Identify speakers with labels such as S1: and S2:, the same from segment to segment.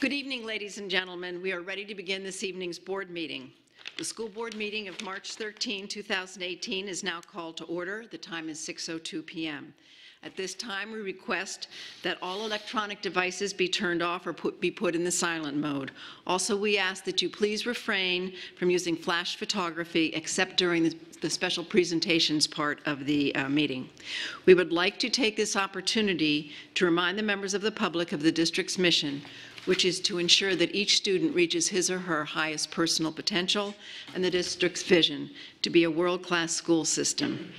S1: Good evening, ladies and gentlemen. We are ready to begin this evening's board meeting. The school board meeting of March 13, 2018 is now called to order. The time is 6:02 p.m. At this time, we request that all electronic devices be turned off or be put in the silent mode. Also, we ask that you please refrain from using flash photography except during the special presentations part of the meeting. We would like to take this opportunity to remind the members of the public of the district's mission, which is to ensure that each student reaches his or her highest personal potential and the district's vision to be a world-class school system.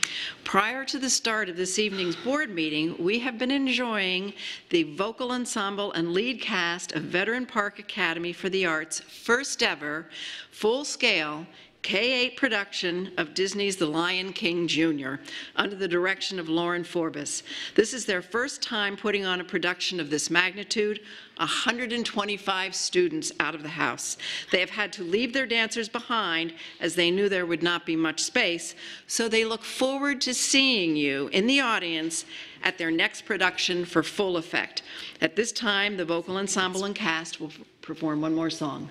S1: Prior to the start of this evening's board meeting, we have been enjoying the vocal ensemble and lead cast of Veteran Park Academy for the Arts' first ever full-scale K-8 production of Disney's The Lion King Jr. under the direction of Lauren Forbes. This is their first time putting on a production of this magnitude, 125 students out of the house. They have had to leave their dancers behind as they knew there would not be much space, so they look forward to seeing you in the audience at their next production for full effect. At this time, the vocal ensemble and cast will perform one more song.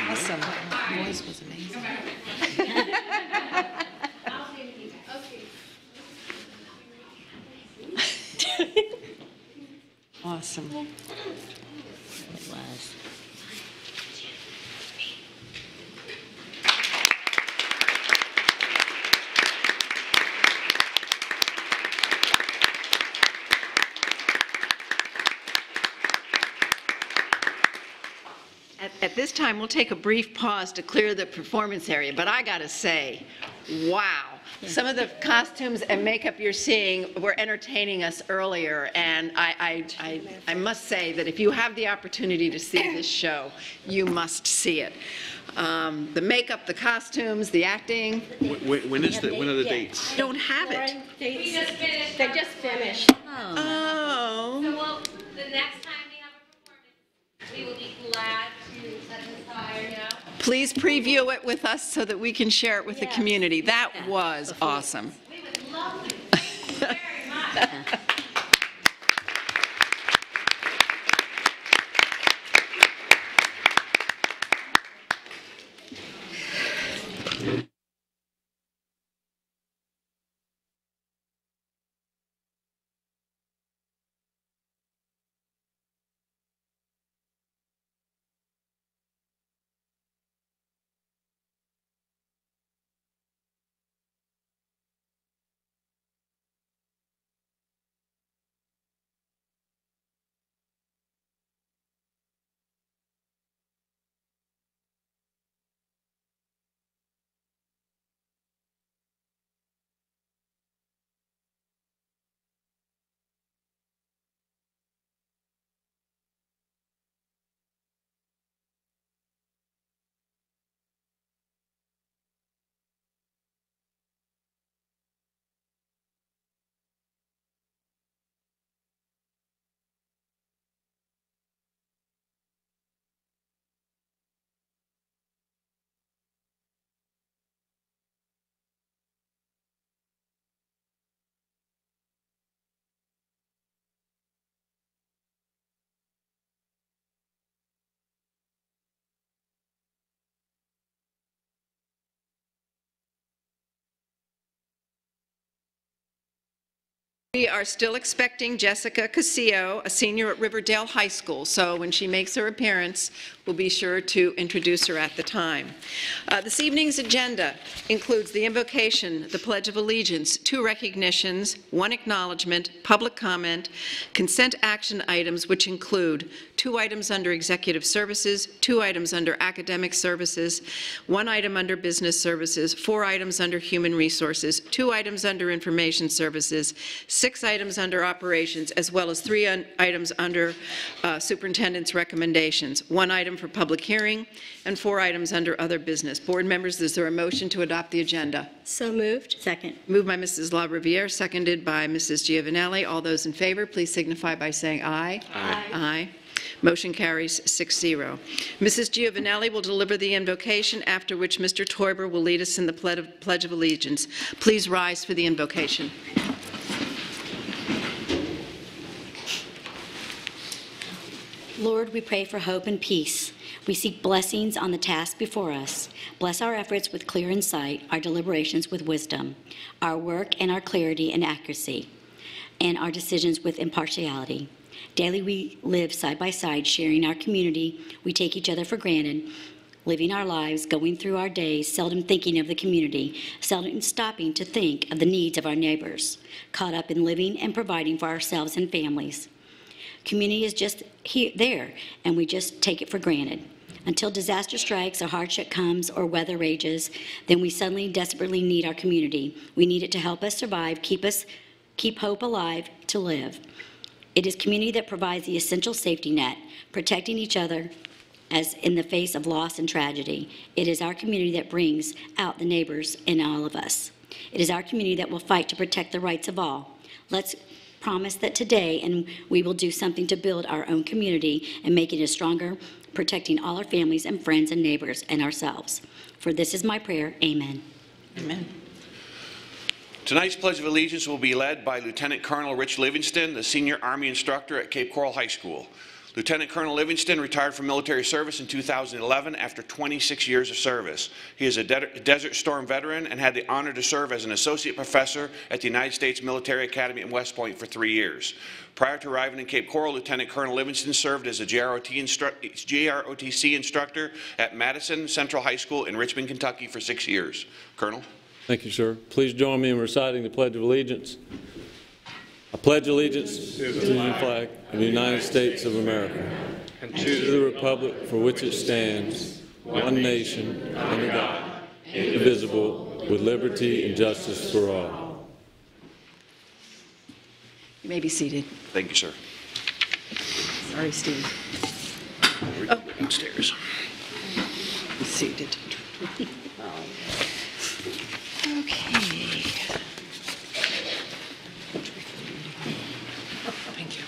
S2: Awesome. Your voice was amazing. Awesome.
S3: It was.
S1: At this time, we'll take a brief pause to clear the performance area, but I gotta say, wow. Some of the costumes and makeup you're seeing were entertaining us earlier, and I must say that if you have the opportunity to see this show, you must see it. The makeup, the costumes, the acting.
S4: When are the dates?
S1: I don't have it.
S5: We just finished. They just finished.
S1: Oh.
S5: So the next time we have a performance, we will be glad to set this aside,
S1: Please preview it with us so that we can share it with the community. That was awesome.
S5: We would love to. Very much.
S1: We are still expecting Jessica Casillo, a senior at Riverdale High School, so when she makes her appearance, we'll be sure to introduce her at the time. This evening's agenda includes the invocation, the Pledge of Allegiance, 2 recognitions, 1 acknowledgement, public comment, consent action items, which include 2 items under Executive Services, 2 items under Academic Services, 1 item under Business Services, 4 items under Human Resources, 2 items under Information Services, 6 items under Operations, as well as 3 items under Superintendent's recommendations, 1 item for public hearing, and 4 items under Other Business. Board members, is there a motion to adopt the agenda?
S3: So moved. Second.
S1: Moved by Mrs. LaRiviere, seconded by Mrs. Giovanelli. All those in favor, please signify by saying aye.
S3: Aye.
S1: Aye. Motion carries 6-0. Mrs. Giovanelli will deliver the invocation, after which Mr. Teuber will lead us in the Pledge of Allegiance. Please rise for the invocation.
S3: Lord, we pray for hope and peace. We seek blessings on the task before us. Bless our efforts with clear insight, our deliberations with wisdom, our work and our clarity and accuracy, and our decisions with impartiality. Daily we live side by side, sharing our community. We take each other for granted, living our lives, going through our days, seldom thinking of the community, seldom stopping to think of the needs of our neighbors, caught up in living and providing for ourselves and families. Community is just there, and we just take it for granted. Until disaster strikes, or hardship comes, or weather rages, then we suddenly desperately need our community. We need it to help us survive, keep hope alive, to live. It is community that provides the essential safety net, protecting each other as in the face of loss and tragedy. It is our community that brings out the neighbors in all of us. It is our community that will fight to protect the rights of all. Let's promise that today, and we will do something to build our own community and make it stronger, protecting all our families and friends and neighbors and ourselves. For this is my prayer. Amen.
S1: Amen.
S4: Tonight's Pledge of Allegiance will be led by Lieutenant Colonel Rich Livingston, the senior Army instructor at Cape Coral High School. Lieutenant Colonel Livingston retired from military service in 2011 after 26 years of service. He is a Desert Storm veteran and had the honor to serve as an associate professor at the United States Military Academy in West Point for 3 years. Prior to arriving in Cape Coral, Lieutenant Colonel Livingston served as a JROTC instructor at Madison Central High School in Richmond, Kentucky for 6 years. Colonel.
S6: Thank you, sir. Please join me in reciting the Pledge of Allegiance. I pledge allegiance to the flag of the United States of America and to the republic for for which it stands, one nation, under God, indivisible, with liberty and justice for all.
S1: You may be seated.
S4: Thank you, sir.
S1: Sorry, Steve.
S4: Downstairs.
S1: Seated. Okay. Thank you.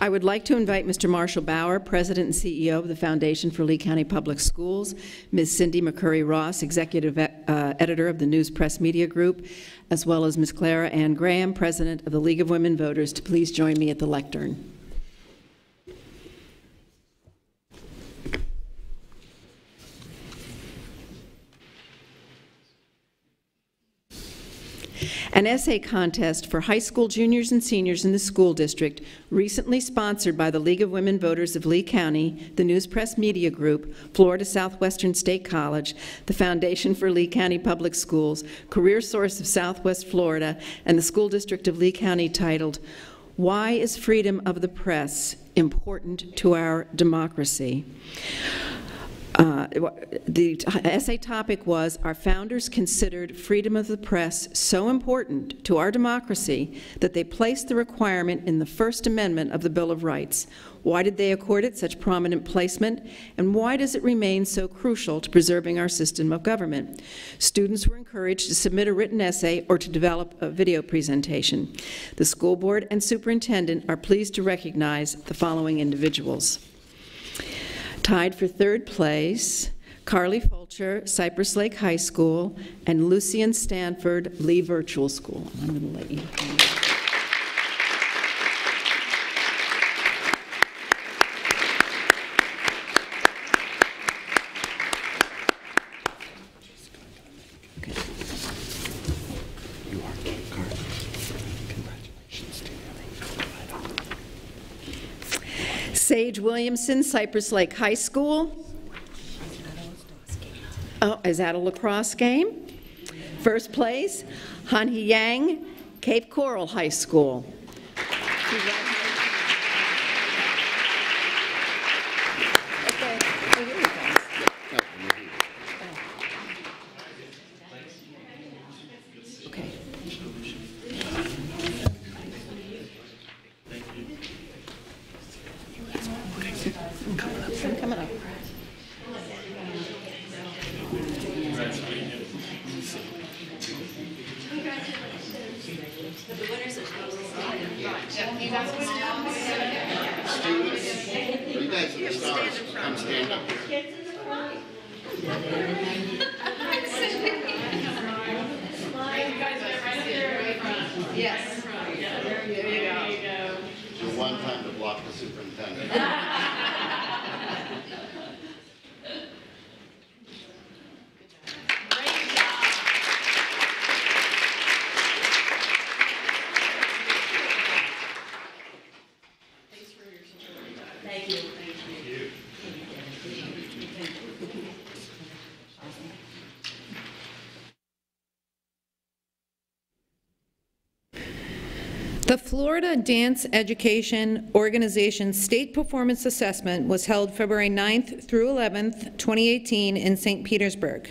S1: I would like to invite Mr. Marshall Bauer, President and CEO of the Foundation for Lee County Public Schools, Ms. Cindy McCurry Ross, Executive Editor of the News Press Media Group, as well as Ms. Clara Ann Graham, President of the League of Women Voters, to please join me at the lectern. An essay contest for high school juniors and seniors in the school district, recently sponsored by the League of Women Voters of Lee County, the News Press Media Group, Florida Southwestern State College, the Foundation for Lee County Public Schools, Career Source of Southwest Florida, and the School District of Lee County, titled, "Why is Freedom of the Press Important to Our Democracy?" The essay topic was, "Our founders considered freedom of the press so important to our democracy that they placed the requirement in the First Amendment of the Bill of Rights. Why did they accord it such prominent placement, and why does it remain so crucial to preserving our system of government?" Students were encouraged to submit a written essay or to develop a video presentation. The school board and superintendent are pleased to recognize the following individuals. Tied for third place, Carly Fulcher, Cypress Lake High School, and Lucian Stanford, Lee Virtual School. I'm going to let you. Sage Williamson, Cypress Lake High School. Oh, is that a lacrosse game? First place, Hanhee Yang, Cape Coral High School. Okay. I'm coming up. Yes. There you go.
S7: So one time to block the superintendent.
S8: The Florida Dance Education Organization State Performance Assessment was held February 9th through 11th, 2018 in St. Petersburg.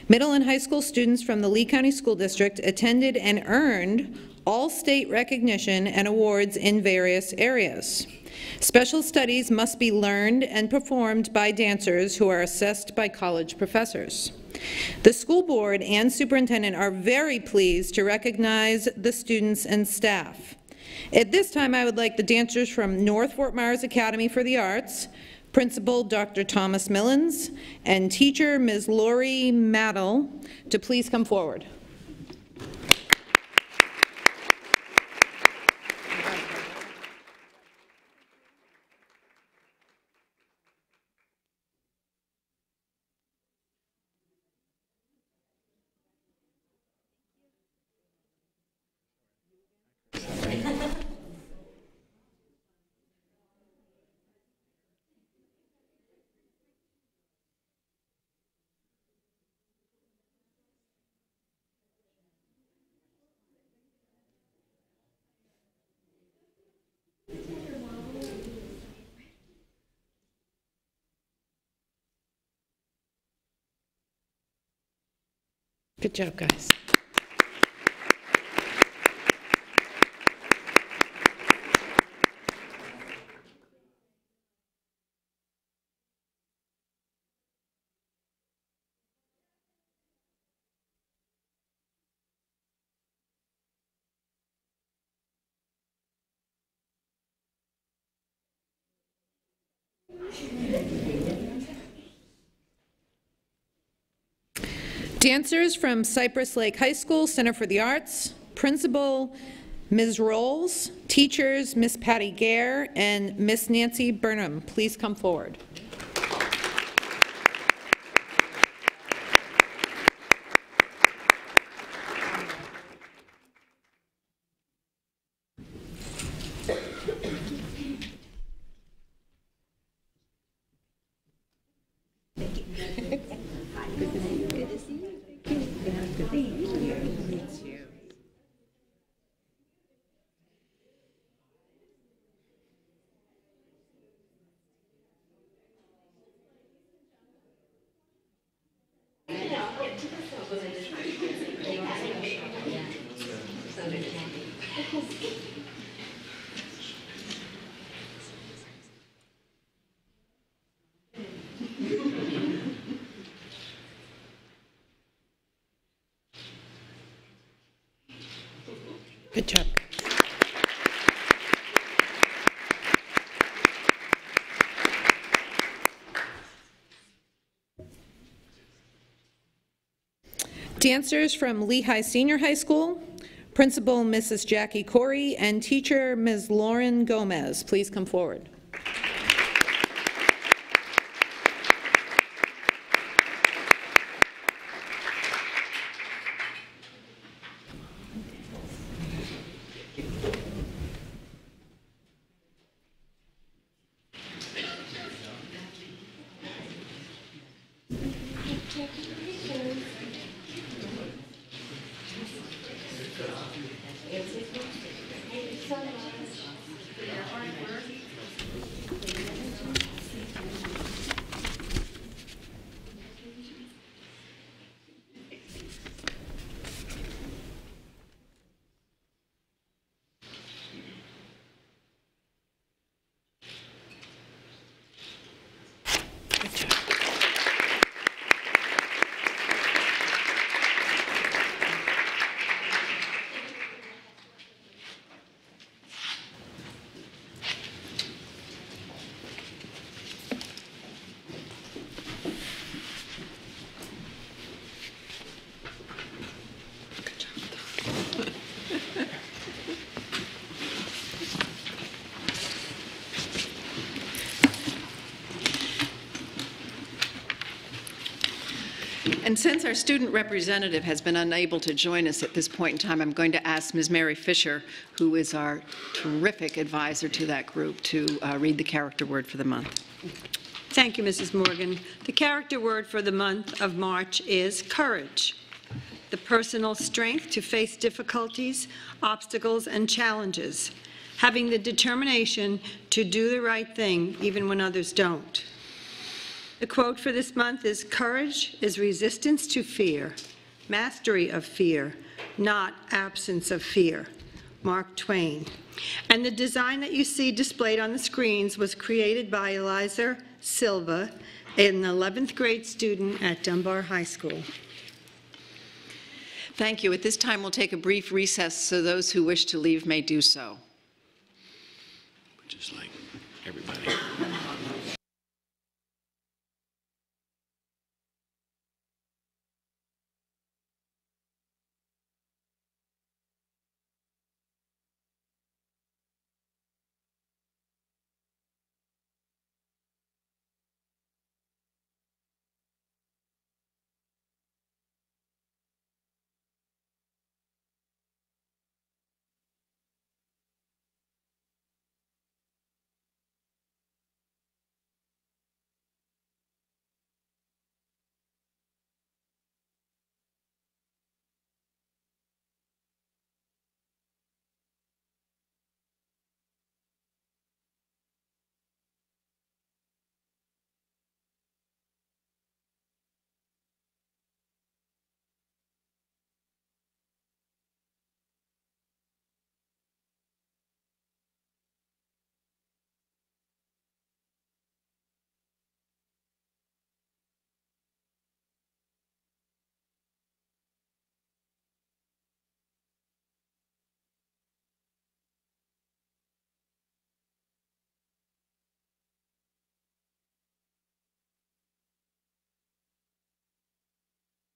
S8: Middle and high school students from the Lee County School District attended and earned all state recognition and awards in various areas. Special studies must be learned and performed by dancers who are assessed by college professors. The school board and superintendent are very pleased to recognize the students and staff. At this time, I would like the dancers from North Fort Myers Academy for the Arts, Principal Dr. Thomas Millens, and teacher Ms. Lori Maddle to please come forward. Good job, guys. Dancers from Cypress Lake High School Center for the Arts, Principal Ms. Rolls, teachers Miss Patty Gare and Miss Nancy Burnham, please come forward. Good job. Dancers from Lehigh Senior High School, Principal Mrs. Jackie Corey and teacher Ms. Lauren Gomez, please come forward.
S1: And since our student representative has been unable to join us at this point in time, I'm going to ask Ms. Mary Fisher, who is our terrific advisor to that group, to read the character word for the month.
S9: Thank you, Mrs. Morgan. The character word for the month of March is courage. The personal strength to face difficulties, obstacles, and challenges. Having the determination to do the right thing even when others don't. The quote for this month is, "Courage is resistance to fear, mastery of fear, not absence of fear." Mark Twain. And the design that you see displayed on the screens was created by Eliza Silva, an 11th grade student at Dunbar High School.
S1: Thank you. At this time, we'll take a brief recess so those who wish to leave may do so.
S4: Just like everybody.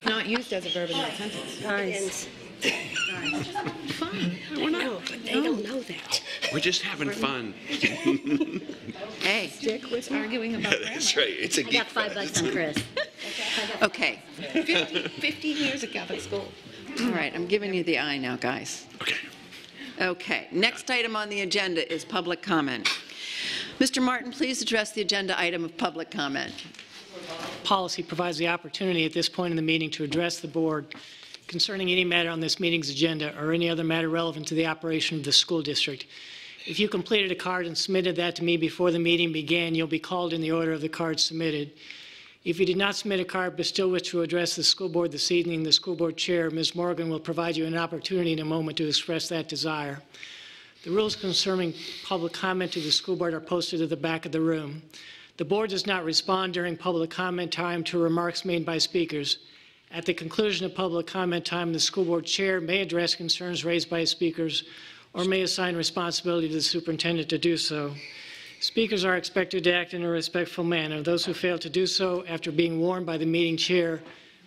S2: not used as a verb in that sentence.
S9: Guys,
S3: No, but they don't know that.
S4: We're just having fun.
S1: Hey,
S2: Dick was arguing about grammar.
S4: That's right. It's a
S3: I
S4: geek
S3: got $5 on Chris.
S1: okay.
S2: 15 years at Catholic school.
S1: All right, I'm giving you the eye now, guys.
S4: Okay.
S1: Okay, next item on the agenda is public comment. Mr. Martin, please address the agenda item of public comment.
S10: Policy provides the opportunity at this point in the meeting to address the board concerning any matter on this meeting's agenda or any other matter relevant to the operation of the school district. If you completed a card and submitted that to me before the meeting began, you'll be called in the order of the card submitted. If you did not submit a card but still wish to address the school board this evening, the school board chair, Ms. Morgan, will provide you an opportunity in a moment to express that desire. The rules concerning public comment to the school board are posted at the back of the room. The board does not respond during public comment time to remarks made by speakers. At the conclusion of public comment time, the school board chair may address concerns raised by speakers or may assign responsibility to the superintendent to do so. Speakers are expected to act in a respectful manner. Those who fail to do so after being warned by the meeting chair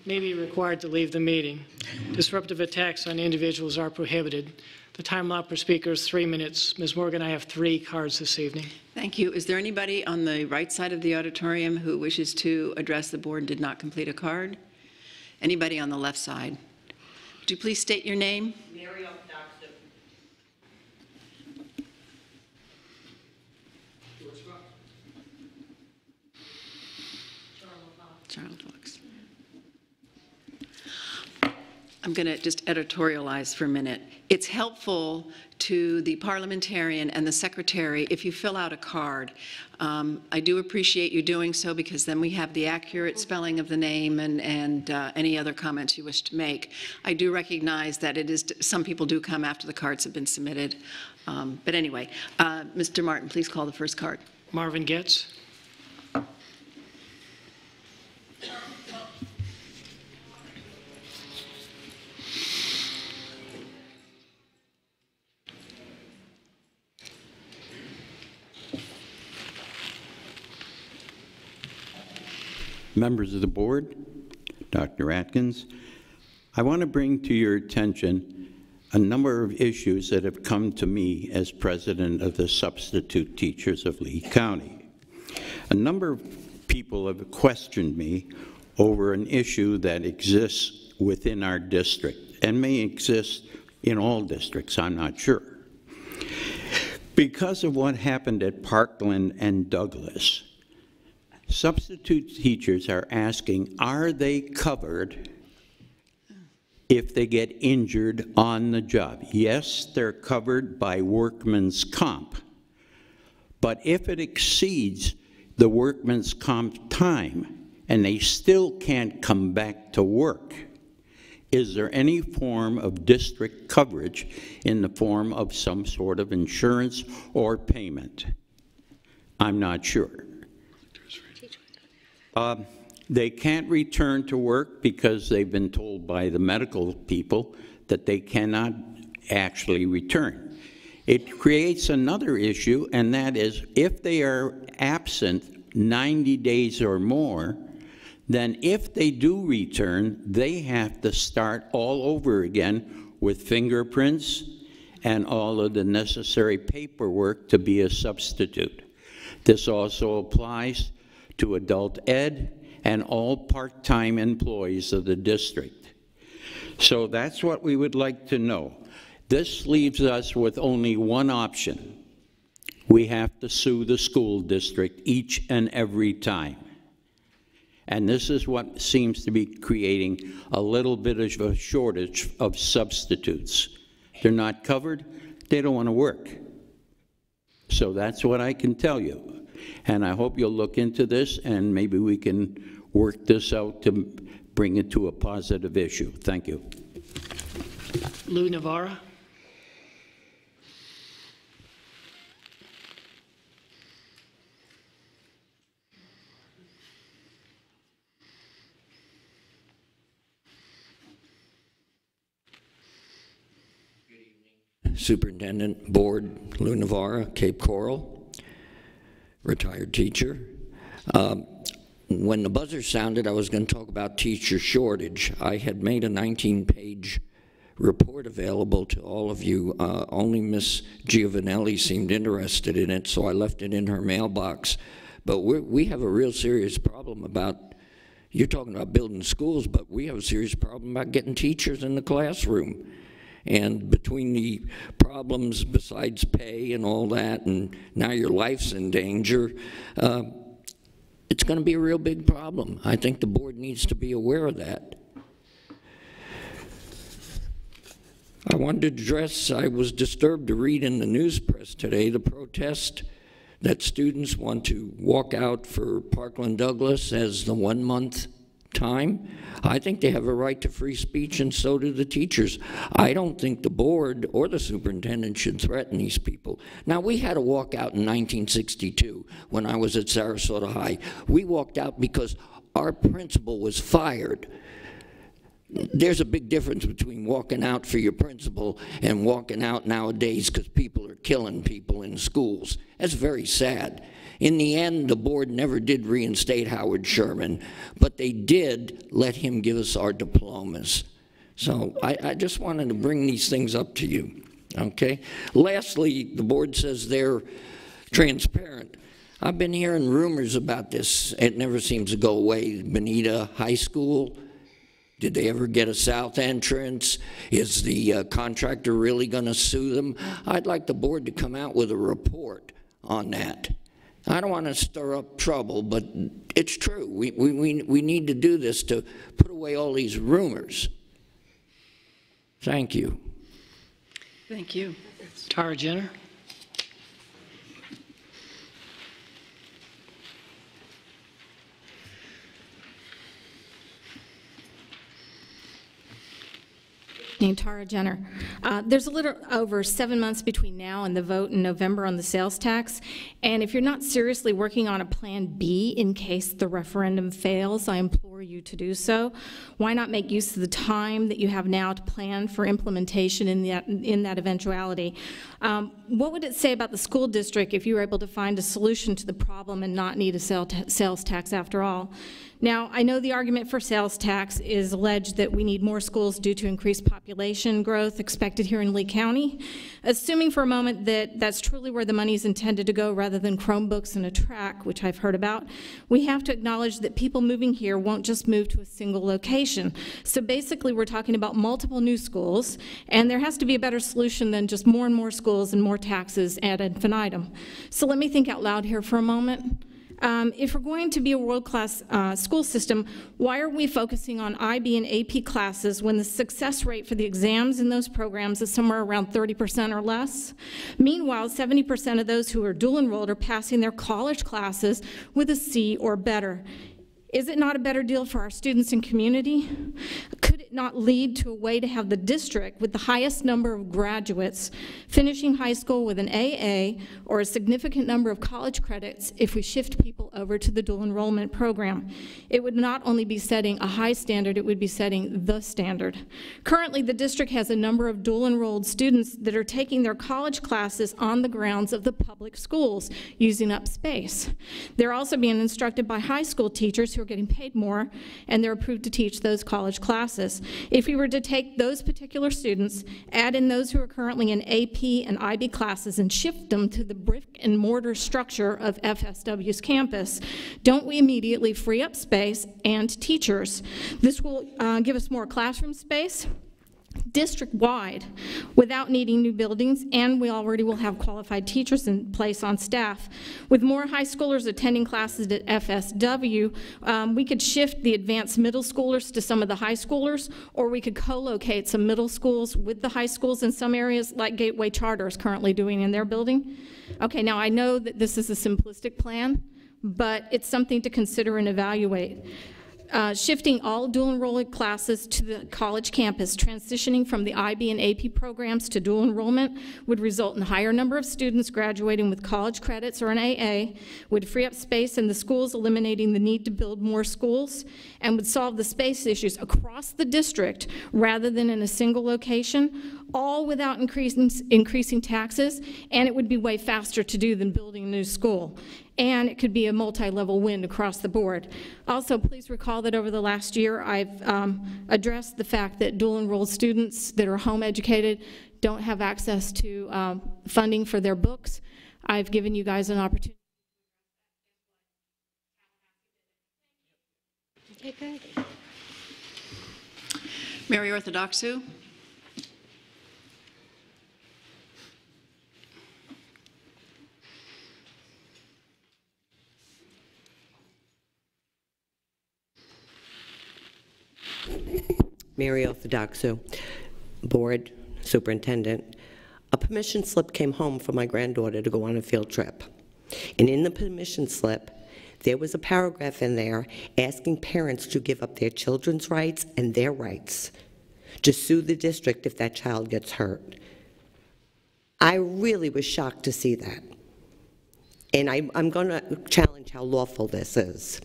S10: may be required to leave the meeting. Disruptive attacks on individuals are prohibited. The time allowed per speaker is 3 minutes. Ms. Morgan, I have 3 cards this evening.
S1: Thank you. Is there anybody on the right side of the auditorium who wishes to address the board and did not complete a card? Anybody on the left side? Would you please state your name? Charles Fox. I'm going to just editorialize for a minute. It's helpful to the parliamentarian and the secretary if you fill out a card. I do appreciate you doing so because then we have the accurate spelling of the name and any other comments you wish to make. I do recognize that it is, some people do come after the cards have been submitted. But anyway, Mr. Martin, please call the first card.
S10: Marvin Getz.
S11: Members of the board, Dr. Atkins, I want to bring to your attention a number of issues that have come to me as president of the Substitute Teachers of Lee County. A number of people have questioned me over an issue that exists within our district and may exist in all districts, I'm not sure. Because of what happened at Parkland and Douglas, substitute teachers are asking, are they covered if they get injured on the job? Yes, they're covered by workman's comp, but if it exceeds the workman's comp time and they still can't come back to work, is there any form of district coverage in the form of some sort of insurance or payment? I'm not sure. They can't return to work because they've been told by the medical people that they cannot actually return. It creates another issue, and that is if they are absent 90 days or more, then if they do return, they have to start all over again with fingerprints and all of the necessary paperwork to be a substitute. This also applies to adult ed and all part-time employees of the district. So that's what we would like to know. This leaves us with only one option. We have to sue the school district each and every time. And this is what seems to be creating a little bit of a shortage of substitutes. They're not covered, they don't want to work. So that's what I can tell you. And I hope you'll look into this and maybe we can work this out to bring it to a positive issue. Thank you.
S10: Lou Navarra.
S12: Superintendent, Board, Lou Navarra, Cape Coral, retired teacher. when the buzzer sounded, I was going to talk about teacher shortage. I had made a 19-page report available to all of you. Only Miss Giovanelli seemed interested in it, so I left it in her mailbox. But we have a real serious problem about, you're talking about building schools, but we have a serious problem about getting teachers in the classroom. And between the problems besides pay and all that, and now your life's in danger, it's going to be a real big problem. I think the board needs to be aware of that. I wanted to address, I was disturbed to read in the news press today the protest that students want to walk out for Parkland Douglas as the 1 month time. I think they have a right to free speech, and so do the teachers. I don't think the board or the superintendent should threaten these people. Now, we had a walkout in 1962 when I was at Sarasota High. We walked out because our principal was fired. There's a big difference between walking out for your principal and walking out nowadays because people are killing people in schools. That's very sad. In the end, the board never did reinstate Howard Sherman, but they did let him give us our diplomas. So I just wanted to bring these things up to you, okay? Lastly, the board says they're transparent. I've been hearing rumors about this. It never seems to go away. Bonita High School, did they ever get a south entrance? Is the contractor really going to sue them? I'd like the board to come out with a report on that. I don't want to stir up trouble, but it's true. We need to do this to put away all these rumors. Thank you.
S1: Thank you.
S10: Tara Jenner.
S2: Named Tara Jenner. There's a little over 7 months between now and the vote in November on the sales tax, and if you're not seriously working on a plan B in case the referendum fails, I implore you to do so. Why not make use of the time that you have now to plan for implementation in that eventuality? What would it say about the school district if you were able to find a solution to the problem and not need a sales tax after all? Now, I know the argument for sales tax is alleged that we need more schools due to increased population growth expected here in Lee County. Assuming for a moment that that's truly where the money is intended to go rather than Chromebooks and a track, which I've heard about, we have to acknowledge that people moving here won't just move to a single location. So basically, we're talking about multiple new schools, and there has to be a better solution than just more and more schools and more taxes ad infinitum. So let me think out loud here for a moment. If we're going to be a world-class school system, why are we focusing on IB and AP classes when the success rate for the exams in those programs is somewhere around 30% or less? Meanwhile, 70% of those who are dual enrolled are passing their college classes with a C or better. Is it not a better deal for our students and community? Could it not lead to a way to have the district with the highest number of graduates finishing high school with an AA or a significant number of college credits if we shift people over to the dual enrollment program? It would not only be setting a high standard, it would be setting the standard. Currently, the district has a number of dual enrolled students that are taking their college classes on the grounds of the public schools, using up space. They're also being instructed by high school teachers who are getting paid more, and they're approved to teach those college classes. If we were to take those particular students, add in those who are currently in AP and IB classes, and shift them to the brick and mortar structure of FSW's campus, don't we immediately free up space and teachers? This will give us more classroom space, district-wide, without needing new buildings, and we already will have qualified teachers in place on staff. With more high schoolers attending classes at FSW, we could shift the advanced middle schoolers to some of the high schoolers, or we could co-locate some middle schools with the high schools in some areas, like Gateway Charter is currently doing in their building. Okay, now I know that this is a simplistic plan, but it's something to consider and evaluate. Shifting all dual enrollment classes to the college campus, transitioning from the IB and AP programs to dual enrollment would result in a higher number of students graduating with college credits or an AA, would free up space in the schools, eliminating the need to build more schools, and would solve the space issues across the district rather than in a single location, all without increasing taxes, and it would be way faster to do than building a new school. and it could be a multi-level win across the board. Also, please recall that over the last year, I've addressed the fact that dual-enrolled students that are home educated don't have access to funding for their books. I've given you guys an opportunity.
S1: Okay, good. Mary Orthodoxou.
S13: Mary Orthodoxou, Board Superintendent. A permission slip came home for my granddaughter to go on a field trip. And in the permission slip, there was a paragraph in there asking parents to give up their children's rights and their rights to sue the district if that child gets hurt. I really was shocked to see that. And I'm going to challenge how lawful this is.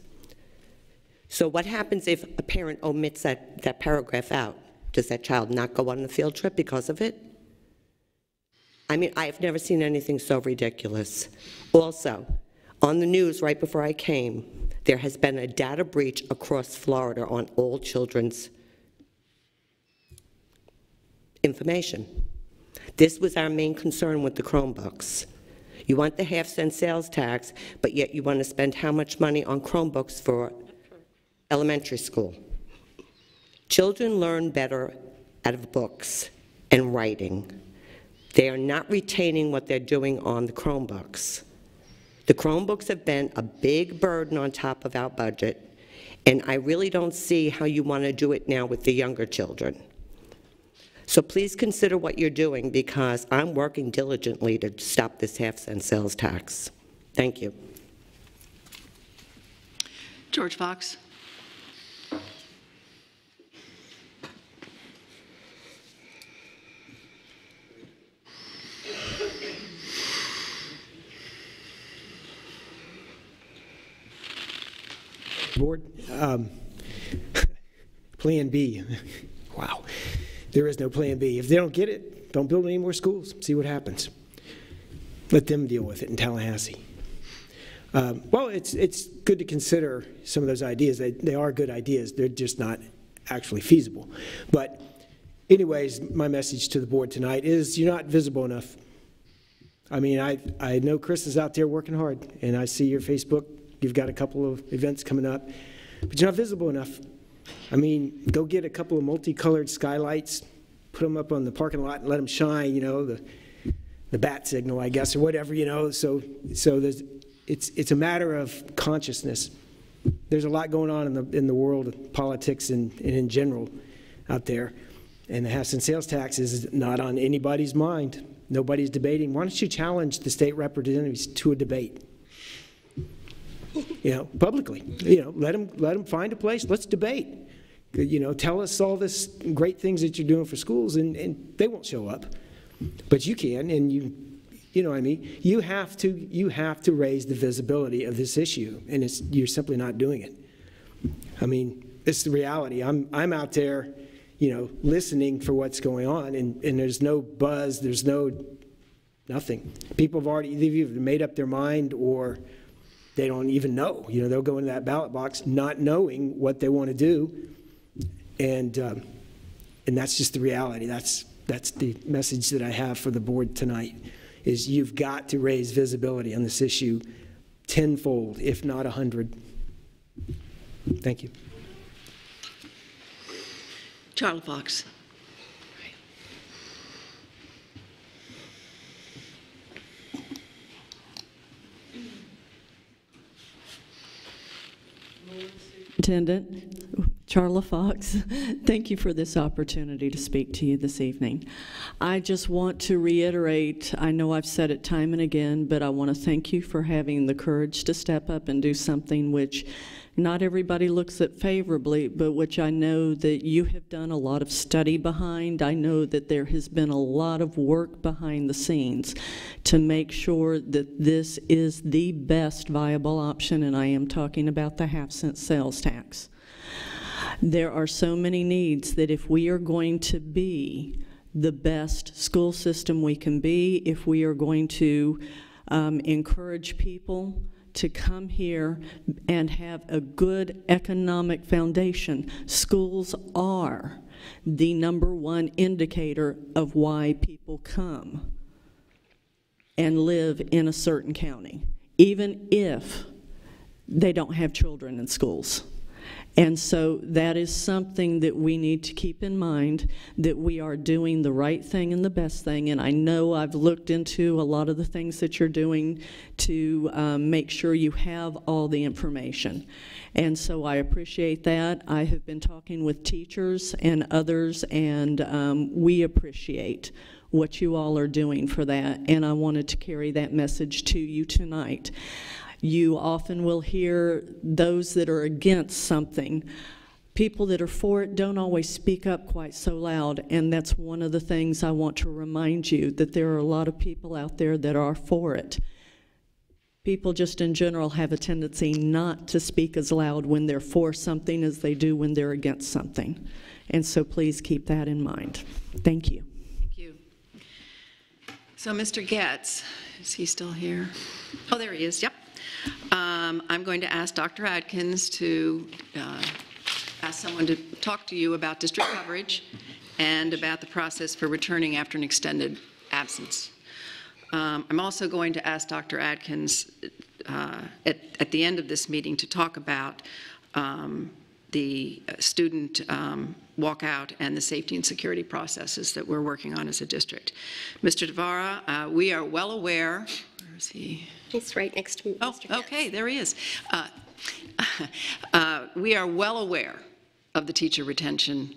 S13: So what happens if a parent omits that paragraph out? Does that child not go on the field trip because of it? I mean, I've never seen anything so ridiculous. Also, on the news right before I came, there has been a data breach across Florida on all children's information. This was our main concern with the Chromebooks. You want the half-cent sales tax, but yet you want to spend how much money on Chromebooks for elementary school? Children learn better out of books and writing. They are not retaining what they're doing on the Chromebooks. The Chromebooks have been a big burden on top of our budget, and I really don't see how you want to do it now with the younger children. So please consider what you're doing, because I'm working diligently to stop this half-cent sales tax. Thank you.
S1: George Fox.
S14: Board, Plan B. Wow. There is no Plan B. If they don't get it, don't build any more schools. See what happens. Let them deal with it in Tallahassee. Well, it's good to consider some of those ideas. They are good ideas. They're just not actually feasible. But anyways, my message to the board tonight is you're not visible enough. I mean, I know Chris is out there working hard, and I see your Facebook. You've got a couple of events coming up, but you're not visible enough. I mean, go get a couple of multicolored skylights, put them up on the parking lot and let them shine, you know, the bat signal, I guess, or whatever, you know. So it's a matter of consciousness. There's a lot going on in the world of politics and in general out there, and the half-cent sales tax is not on anybody's mind. Nobody's debating. Why don't you challenge the state representatives to a debate? You know, publicly. You know, let them find a place. Let's debate. You know, tell us all this great things that you're doing for schools, and they won't show up, but you can, and you know what I mean. You have to raise the visibility of this issue, and you're simply not doing it. I mean, it's the reality. I'm out there, you know, listening for what's going on, and there's no buzz. There's nothing. People have already either made up their mind or they don't even know. You know, they'll go into that ballot box not knowing what they want to do, and that's just the reality. That's the message that I have for the board tonight, is you've got to raise visibility on this issue tenfold, if not 100. Thank you.
S1: Charlie Fox.
S15: Superintendent, Charla Fox, thank you for this opportunity to speak to you this evening. I just want to reiterate, I know I've said it time and again, but I want to thank you for having the courage to step up and do something which not everybody looks at favorably, but which I know that you have done a lot of study behind. I know that there has been a lot of work behind the scenes to make sure that this is the best viable option, and I am talking about the half-cent sales tax. There are so many needs that if we are going to be the best school system we can be, if we are going to encourage people to come here and have a good economic foundation. Schools are the #1 indicator of why people come and live in a certain county, even if they don't have children in schools. And so that is something that we need to keep in mind, that we are doing the right thing and the best thing. And I know I've looked into a lot of the things that you're doing to make sure you have all the information. And so I appreciate that. I have been talking with teachers and others, and we appreciate what you all are doing for that. And I wanted to carry that message to you tonight. You often will hear those that are against something. People that are for it don't always speak up quite so loud, and that's one of the things I want to remind you, that there are a lot of people out there that are for it. People just in general have a tendency not to speak as loud when they're for something as they do when they're against something. And so please keep that in mind. Thank you.
S1: Thank you. So Mr. Getz, is he still here? Oh, there he is, yep. I'm going to ask Dr. Adkins to ask someone to talk to you about district coverage and about the process for returning after an extended absence. I'm also going to ask Dr. Adkins at the end of this meeting to talk about the student walkout and the safety and security processes that we're working on as a district. Mr. Devara, we are well aware, where is he?
S16: He's right next to Mr. Getz.
S1: Okay, there he is. We are well aware of the teacher retention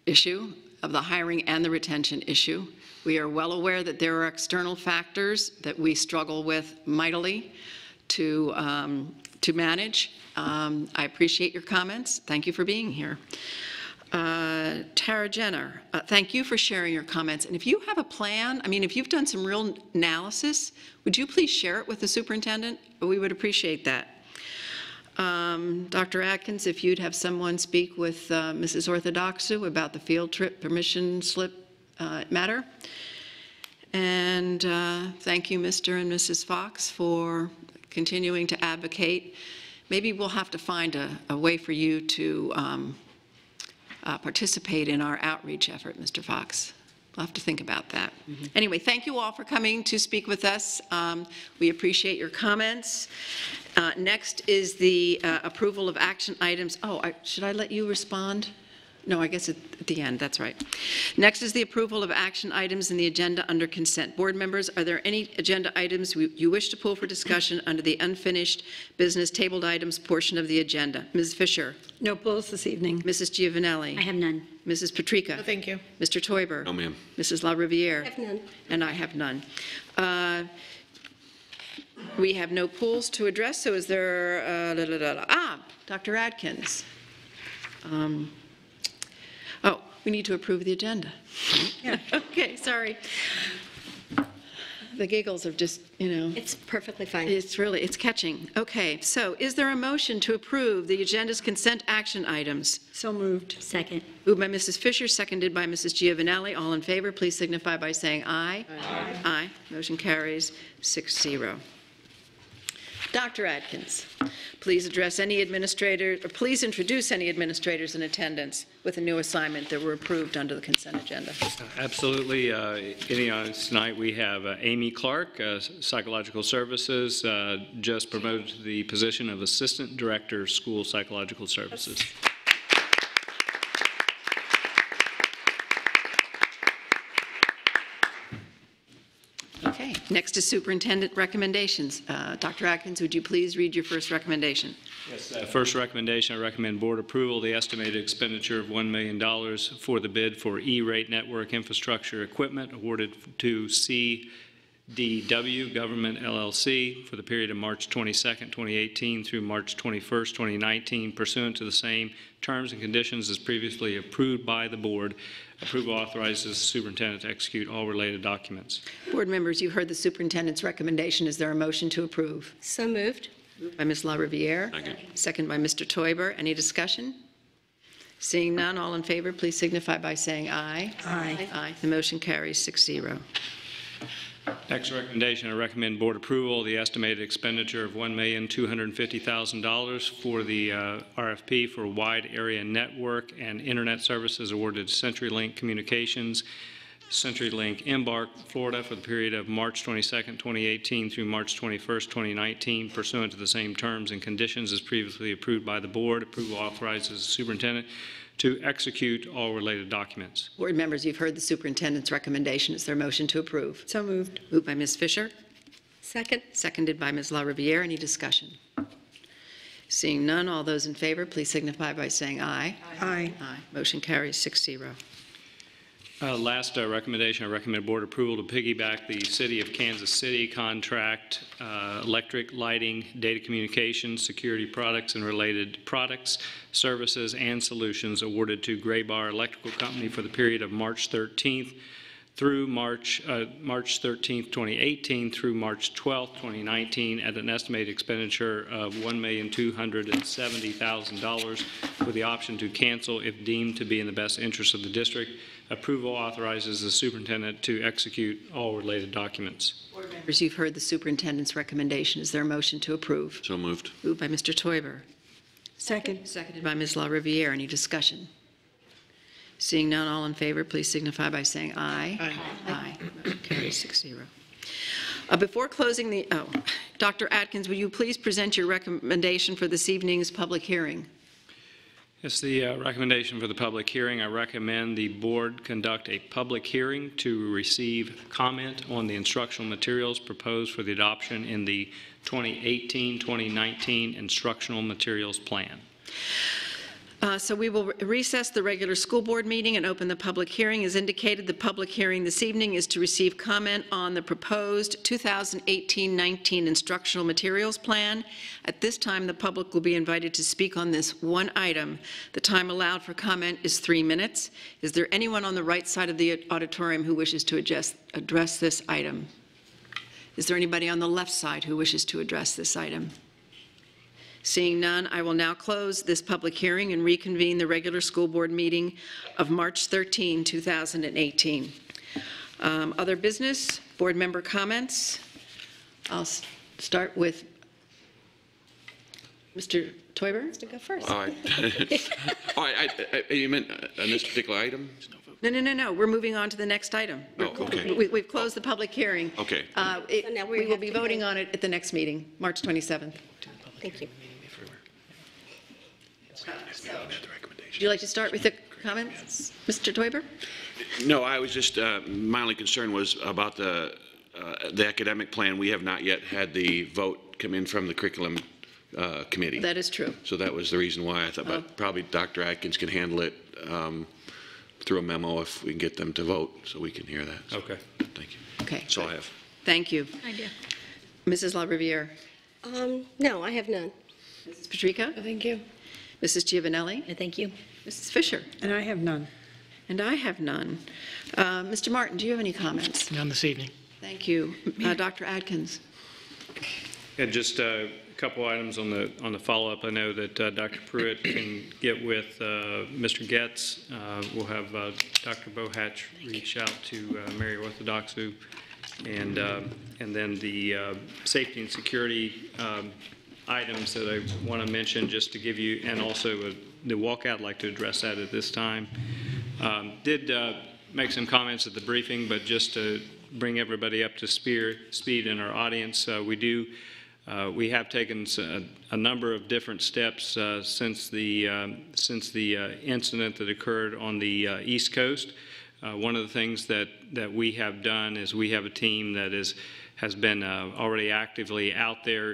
S1: issue, of the hiring and the retention issue. We are well aware that there are external factors that we struggle with mightily to manage. I appreciate your comments. Thank you for being here. Tara Jenner, thank you for sharing your comments. And if you have a plan, I mean, if you've done some real analysis, would you please share it with the superintendent? We would appreciate that. Dr. Atkins, if you'd have someone speak with Mrs. Orthodoxou about the field trip permission slip matter. And thank you, Mr. and Mrs. Fox, for continuing to advocate. Maybe we'll have to find a way for you to participate in our outreach effort, Mr. Fox. We'll have to think about that. Anyway, thank you all for coming to speak with us. We appreciate your comments. Next is the approval of action items. Oh, should I let you respond? No, I guess at the end, that's right. Next is the approval of action items in the agenda under consent. Board members, are there any agenda items you wish to pull for discussion under the unfinished business tabled items portion of the agenda? Ms. Fisher?
S9: No pulls this evening.
S1: Mrs. Giovanelli?
S3: I have none.
S1: Mrs. Patrica?
S9: No, thank you.
S1: Mr. Teuber?
S4: No, ma'am.
S1: Mrs. LaRiviere?
S16: I have none.
S1: And I have none. We have no pools to address, so is there, Dr. Adkins. Oh, we need to approve the agenda. Yeah. Okay, sorry. The giggles have just,
S16: It's perfectly fine.
S1: it's catching. Okay, so is there a motion to approve the agenda's consent action items?
S9: So moved.
S3: Second.
S1: Moved by Mrs. Fisher, seconded by Mrs. Giovanelli. All in favor, please signify by saying aye. Aye. Aye. Motion carries 6-0. Dr. Adkins, please address any administrators, or please introduce any administrators in attendance with a new assignment that were approved under the consent agenda.
S17: Absolutely. Any on tonight, we have Amy Clark, Psychological Services, just promoted to the position of Assistant Director, School Psychological Services.
S1: Okay, next is superintendent recommendations. Dr. Atkins, would you please read your first recommendation?
S17: Yes. First recommendation, I recommend board approval of the estimated expenditure of $1 million for the bid for E-rate network infrastructure equipment awarded to CDW Government LLC for the period of March 22nd, 2018 through March 21st, 2019, pursuant to the same terms and conditions as previously approved by the board. Approval authorizes the superintendent to execute all related documents.
S1: Board members, you heard the superintendent's recommendation. Is there a motion to approve?
S16: So moved.
S1: Moved by Ms. LaRiviere.
S4: Second.
S1: Second by Mr. Teuber. Any discussion? Seeing none, all in favor, please signify by saying aye.
S16: Aye.
S1: Aye. The motion carries 6-0.
S17: Next recommendation, I recommend board approval of the estimated expenditure of $1,250,000 for the RFP for wide area network and internet services awarded to CenturyLink Communications, CenturyLink Embark, Florida, for the period of March 22nd, 2018 through March 21st, 2019, pursuant to the same terms and conditions as previously approved by the board. Approval authorizes the superintendent to execute all related documents.
S1: Board members, you've heard the superintendent's recommendation. Is there a motion to approve?
S9: So moved.
S1: Moved by Ms. Fisher,
S16: Second.
S1: seconded by Ms. LaRiviere. Any discussion? Seeing none, all those in favor, please signify by saying aye.
S9: Aye.
S1: Aye. Motion carries 6-0.
S17: Last recommendation, I recommend board approval to piggyback the City of Kansas City contract, electric, lighting, data communications, security products, and related products, services, and solutions awarded to Gray Bar Electrical Company for the period of March 13th through March 13th, 2018 through March 12th, 2019 at an estimated expenditure of $1,270,000 with the option to cancel if deemed to be in the best interest of the district. Approval authorizes the superintendent to execute all related documents.
S1: Board members, you've heard the superintendent's recommendation. Is there a motion to approve?
S4: So moved.
S1: Moved by Mr. Teuber.
S9: Second.
S1: Seconded by Ms. LaRiviere. Any discussion? Seeing none, all in favor, please signify by saying aye.
S9: Aye.
S1: Aye. Motion carries 6-0. Before closing the, Dr. Atkins, will you please present your recommendation for this evening's public hearing?
S17: Yes, the recommendation for the public hearing, I recommend the board conduct a public hearing to receive comment on the instructional materials proposed for the adoption in the 2018-2019 instructional materials plan.
S1: So we will recess the regular school board meeting and open the public hearing. As indicated, the public hearing this evening is to receive comment on the proposed 2018-19 instructional materials plan. At this time, the public will be invited to speak on this one item. The time allowed for comment is 3 minutes. Is there anyone on the right side of the auditorium who wishes to address this item? Is there anybody on the left side who wishes to address this item? Seeing none, I will now close this public hearing and reconvene the regular school board meeting of March 13, 2018. Other business, board member comments. I'll start with Mr. Teuber.
S16: To go first.
S4: All right. You meant on this particular item?
S1: No. We're moving on to the next item.
S4: Oh, okay.
S1: We've closed the public hearing.
S4: Okay.
S16: So now we
S1: We will
S16: have
S1: be
S16: to
S1: voting
S16: go-
S1: on it at the next meeting, March 27th.
S16: Thank you.
S1: Would you like to start with the comments, Mr. Teuber?
S4: No, I was just, my only concern was about the academic plan. We have not yet had the vote come in from the curriculum committee.
S1: That is true.
S4: So that was the reason why I thought, but probably Dr. Atkins can handle it through a memo if we can get them to vote, so we can hear that. So,
S17: Okay.
S4: thank you.
S1: Okay.
S4: That's all I have.
S1: Thank you.
S16: Idea.
S1: Mrs. LaRiviere.
S16: No, I have none.
S1: Mrs. Patrica?
S16: Thank you.
S1: Mrs. Giovanelli?
S3: Thank you.
S1: Mrs. Fisher?
S9: And I have none.
S1: And I have none. Mr. Martin, do you have any comments?
S10: None this evening.
S1: Thank you. Dr. Atkins?
S17: And just a couple items on the follow-up. I know that Dr. Pruitt can get with Mr. Getz. We'll have Dr. Bohatch reach out to Mary Orthodoxu. And then the safety and security items that I want to mention just to give you, and also the walkout, I'd like to address that at this time. Did make some comments at the briefing, but just to bring everybody up to speed in our audience, we have taken a number of different steps since the incident that occurred on the East Coast. One of the things that we have done is we have a team that has been already actively out there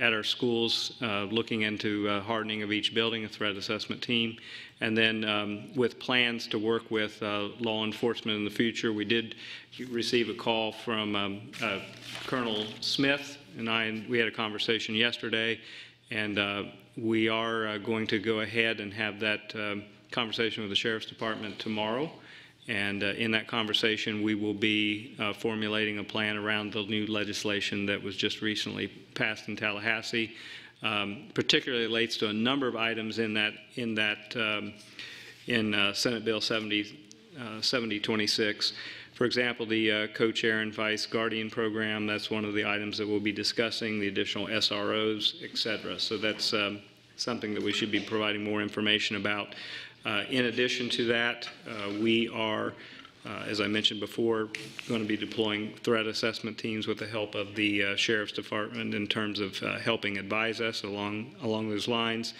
S17: at our schools looking into hardening of each building, a threat assessment team. And then with plans to work with law enforcement in the future, we did receive a call from Colonel Smith and we had a conversation yesterday, and we are going to go ahead and have that conversation with the Sheriff's Department tomorrow. And in that conversation, we will be formulating a plan around the new legislation that was just recently passed in Tallahassee. Particularly relates to a number of items in Senate Bill 7026. For example, the co-chair and vice guardian program, that's one of the items that we'll be discussing, the additional SROs, et cetera. So that's something that we should be providing more information about. In addition to that, we are, as I mentioned before, going to be deploying threat assessment teams with the help of the Sheriff's Department in terms of helping advise us along those lines.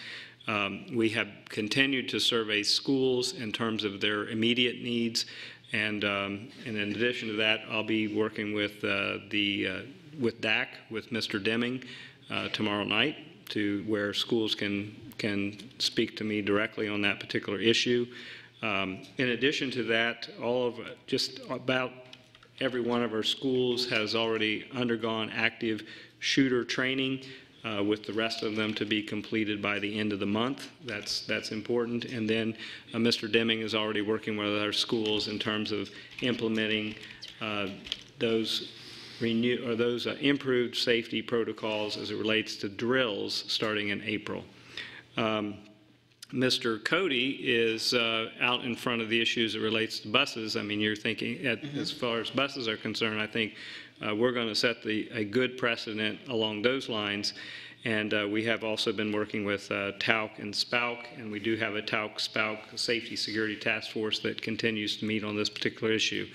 S17: We have continued to survey schools in terms of their immediate needs, and in addition to that, I'll be working with with DAC, with Mr. Deming, tomorrow night, to where schools can speak to me directly on that particular issue. In addition to that, just about every one of our schools has already undergone active shooter training, with the rest of them to be completed by the end of the month. That's important. And then Mr. Deming is already working with our schools in terms of implementing those improved safety protocols as it relates to drills starting in April. Mr. Cody is out in front of the issues that relates to buses. I mean, you're thinking, as far as buses are concerned, I think we're going to set a good precedent along those lines. And we have also been working with TAUC and SPAUC, and we do have a TAUC-SPAUC Safety Security Task Force that continues to meet on this particular issue.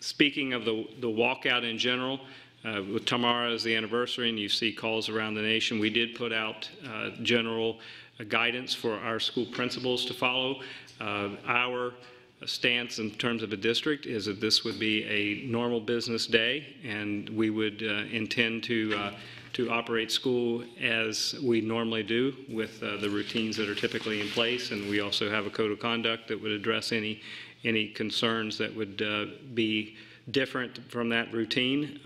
S17: Speaking of the walkout in general, with tomorrow is the anniversary and you see calls around the nation, we did put out general guidance for our school principals to follow. Our stance in terms of a district is that this would be a normal business day, and we would intend to operate school as we normally do with the routines that are typically in place, and we also have a code of conduct that would address any concerns that would be different from that routine.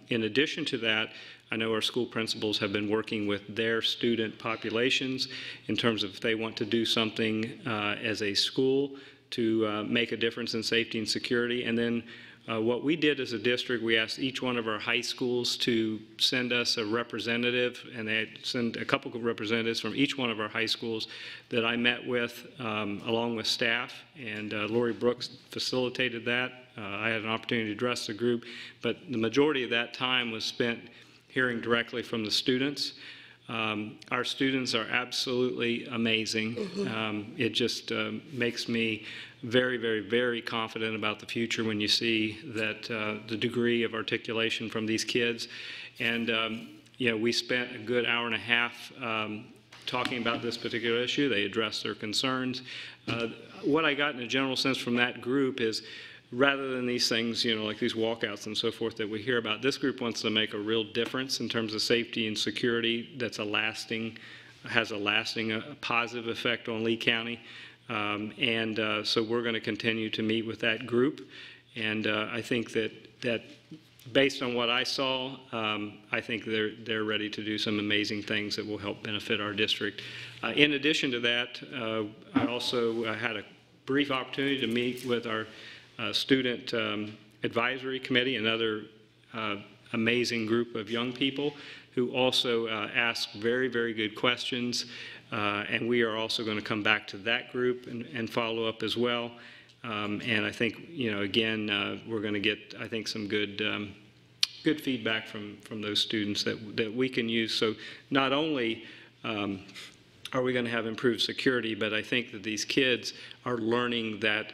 S17: In addition to that, I know our school principals have been working with their student populations in terms of if they want to do something as a school to make a difference in safety and security. And then what we did as a district, we asked each one of our high schools to send us a representative, and they sent a couple of representatives from each one of our high schools that I met with along with staff, and Lori Brooks facilitated that. I had an opportunity to address the group, but the majority of that time was spent hearing directly from the students. Our students are absolutely amazing. It just makes me very, very, very confident about the future when you see that the degree of articulation from these kids. And you know, we spent a good hour and a half talking about this particular issue. They addressed their concerns. What I got in a general sense from that group is, rather than these things, you know, like these walkouts and so forth that we hear about, this group wants to make a real difference in terms of safety and security that's has a lasting positive effect on Lee County. So we're going to continue to meet with that group. And I think that based on what I saw, I think they're ready to do some amazing things that will help benefit our district. In addition to that, I also had a brief opportunity to meet with our student advisory committee, another amazing group of young people who also ask very, very good questions. And we are also going to come back to that group and follow up as well. And I think, you know, again, we're going to get, I think, some good feedback from those students that we can use. So not only are we going to have improved security, but I think that these kids are learning that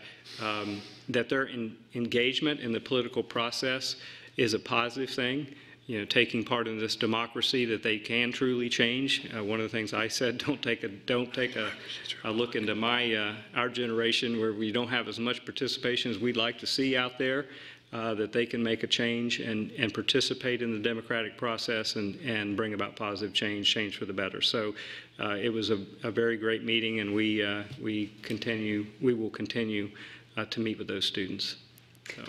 S17: that their engagement in the political process is a positive thing. You know, taking part in this democracy, that they can truly change. One of the things I said, don't take a look into our generation where we don't have as much participation as we'd like to see out there. That they can make a change and participate in the democratic process and bring about positive change for the better. So it was a very great meeting, and we will continue to meet with those students. So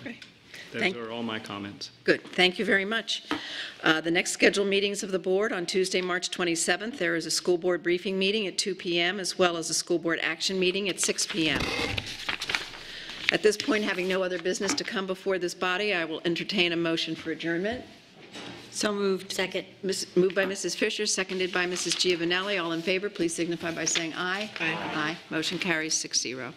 S17: those are all my comments.
S1: Good. Thank you very much. The next scheduled meetings of the board on Tuesday, March 27th, there is a school board briefing meeting at 2 p.m. as well as a school board action meeting at 6 p.m. At this point, having no other business to come before this body, I will entertain a motion for adjournment.
S9: So moved.
S3: Second.
S1: Moved by Mrs. Fisher, seconded by Mrs. Giovanelli. All in favor, please signify by saying aye. Aye. Aye. Motion carries 6-0.